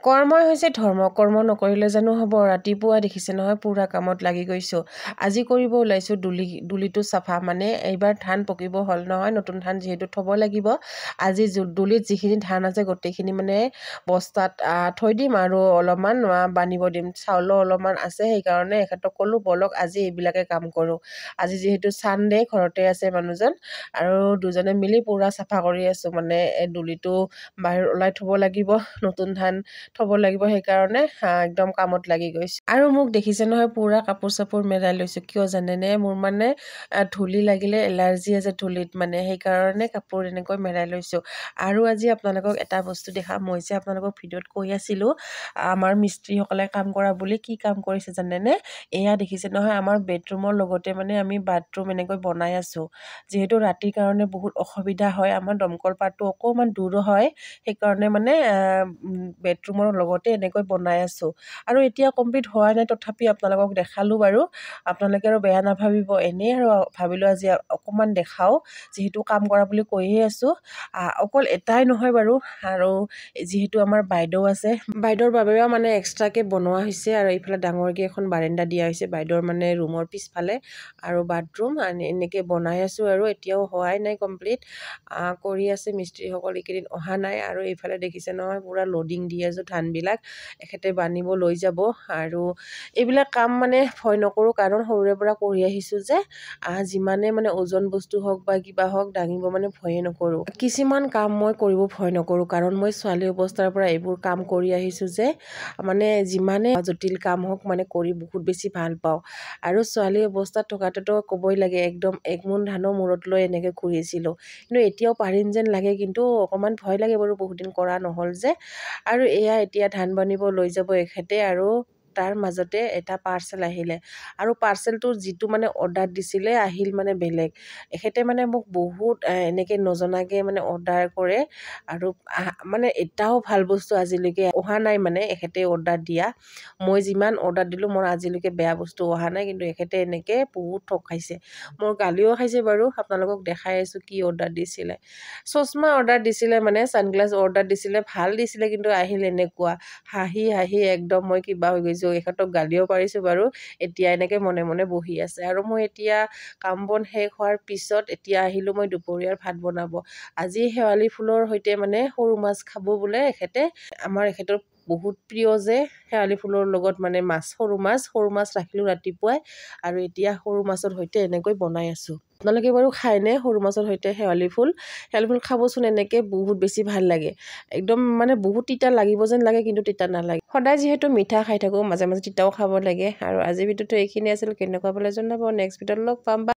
কৰ্মই হৈছে ধৰ্ম। কৰ্ম নকৰিলে জানো হ'ব? ৰাতিপুৱা দেখিছে নহয় পুৰা কামত লাগি গৈছোঁ। আজি কৰিব ওলাইছোঁ দুলিটো চাফা, মানে এইবাৰ ধান পকিব হ'ল নহয়, নতুন ধান যিহেতু থ'ব লাগিব। আজি দুলিত যিখিনি ধান আছে গোটেইখিনি মানে বস্তাত থৈ দিম আৰু অলপমান বান্ধিব দিম। চাউলো অলপমান আছে, সেইকাৰণে এখেতক ক'লোঁ ব'লক আজি এইবিলাকে কাম কৰোঁ। আজি যিহেতু ছানডে, ঘৰতে আছে মানুহজন, আৰু দুজনে মিলি পুৰা চাফা কৰি আছোঁ। মানে এই দুলিটো বাহিৰ ওলাই থ'ব লাগিব, নতুন ধান থ'ব লাগিব, সেইকাৰণে একদম কামত লাগি গৈছোঁ। আৰু মোক দেখিছে নহয় পুৰা কাপোৰ চাপোৰ মেৰাই লৈছোঁ। কিয় জানেনে? মোৰ মানে ধূলি লাগিলে এলাৰ্জি আছে ধূলিত, মানে সেইকাৰণে কাপোৰ এনেকৈ মেৰাই লৈছোঁ। আৰু আজি আপোনালোকক এটা বস্তু দেখাম। মই যে আপোনালোকক ভিডিঅ'ত কৈ আছিলোঁ আমাৰ মিস্ত্ৰীসকলে কাম কৰা বুলি। কি কাম কৰিছে জানেনে? এয়া দেখিছে নহয়, আমাৰ বেডৰুমৰ লগতে মানে আমি বাথৰুম এনেকৈ বনাই আছোঁ। যিহেতু ৰাতিৰ কাৰণে বহুত অসুবিধা হয়, আমাৰ দমকল পাতটো অকণমান দূৰ হয়, সেইকাৰণে মানে বেডৰুমৰ লগতে এনেকৈ বনাই আছোঁ। আৰু এতিয়া কমপ্লিট হোৱা নাই, তথাপি আপোনালোকক দেখালোঁ বাৰু। আপোনালোকে আৰু বেয়া নাভাবিব, এনেই আৰু ভাবিলোঁ আজি অকণমান দেখাওঁ, যিহেতু কাম কৰা বুলি কৈয়ে আছোঁ। অকল এটাই নহয় বাৰু, আৰু যিহেতু আমাৰ বাইদেউ আছে, বাইদেউৰ বাবেও মানে এক্সট্ৰাকৈ বনোৱা হৈছে। আৰু এইফালে ডাঙৰকৈ এখন বাৰাণ্ডা দিয়া হৈছে বাইদেউৰ মানে ৰুমৰ পিছফালে, আৰু বাথৰুম এনেকৈ বনাই আছোঁ। আৰু এতিয়াও হোৱাই নাই কমপ্লিট, কৰি আছে মিস্ত্ৰীসকল, এইকেইদিন অহা নাই। আৰু এইফালে দেখিছে নহয় পুৰা লোডিং দি আছোঁ ধানবিলাক, এখেতে বান্ধিব লৈ যাব। আৰু এইবিলাক কাম মানে ভয় নকৰোঁ, কাৰণ সৰুৰে পৰা কৰি আহিছোঁ যে, যিমানে মানে ওজন বস্তু হওক বা কিবা হওক দাঙিব মানে ভয়ে নকৰোঁ। কিছুমান কাম মই কৰিব ভয় নকৰোঁ, কাৰণ মই ছোৱালী অৱস্থাৰ পৰা এইবোৰ কাম কৰি আহিছোঁ যে, মানে যিমানে জটিল কাম হওক মানে কৰি বহুত বেছি ভাল পাওঁ। আৰু ছোৱালী অৱস্থাত থকাতেতো ক'বই লাগে, একদম 1 মোন ধানো মূৰত লৈ এনেকৈ ঘূৰিছিলোঁ। কিন্তু এতিয়াও পাৰিম যেন লাগে, কিন্তু অকণমান ভয় লাগে বাৰু, বহুত দিন কৰা নহ'ল যে। আৰু এয়া এতিয়া ধান বান্ধিব লৈ যাব এখেতে। আৰু তাৰ মাজতে এটা পাৰ্চেল আহিলে, আৰু পাৰ্চেলটো যিটো মানে অৰ্ডাৰ দিছিলে আহিল মানে বেলেগ। এখেতে মানে মোক বহুত এনেকৈ নজনাকৈ মানে অৰ্ডাৰ কৰে, আৰু মানে এটাও ভাল বস্তু আজিলৈকে অহা নাই। মানে এখেতে অৰ্ডাৰ দিয়া, মই যিমান অৰ্ডাৰ দিলোঁ মোৰ আজিলৈকে বেয়া বস্তু অহা নাই, কিন্তু এখেতে এনেকৈ বহুত ঠগাইছে। মোৰ গালিও খাইছে বাৰু, আপোনালোকক দেখাই আছোঁ কি অৰ্ডাৰ দিছিলে। চশমা অৰ্ডাৰ দিছিলে, মানে ছানগ্লাছ অৰ্ডাৰ দিছিলে, ভাল দিছিলে, কিন্তু আহিল এনেকুৱা। হাঁহি হাঁহি একদম মই কিবা হৈ গৈছোঁ। এখেতক গালিও পাৰিছোঁ বাৰু। এতিয়া এনেকৈ মনে মনে বহি আছে। আৰু মই এতিয়া কাম বন শেষ হোৱাৰ পিছত এতিয়া আহিলোঁ মই দুপৰীয়াৰ ভাত বনাব। আজি শেৱালি ফুলৰ সৈতে মানে সৰু মাছ খাব বোলে এখেতে। আমাৰ এখেতৰ বহুত প্ৰিয় যে শেৱালি ফুলৰ লগত মানে মাছ, সৰু মাছ ৰাখিলোঁ ৰাতিপুৱাই, আৰু এতিয়া সৰু মাছৰ সৈতে এনেকৈ বনাই আছোঁ। আপোনালোকে বাৰু খায়নে সৰু মাছৰ সৈতে শেৱালি ফুল? শেৱালি ফুল খাবচোন, এনেকৈ বহুত বেছি ভাল লাগে। একদম মানে বহুত তিতা লাগিব যেন লাগে, কিন্তু তিতা নালাগে। সদায় যিহেতু মিঠা খাই থাকোঁ, মাজে মাজে তিতাও খাব লাগে। আৰু আজিৰ ভিডিঅ'টো এইখিনি আছিল, কেনেকুৱা পালে জনাব। নেক্সট ভিডিঅ'ত লগ পাম।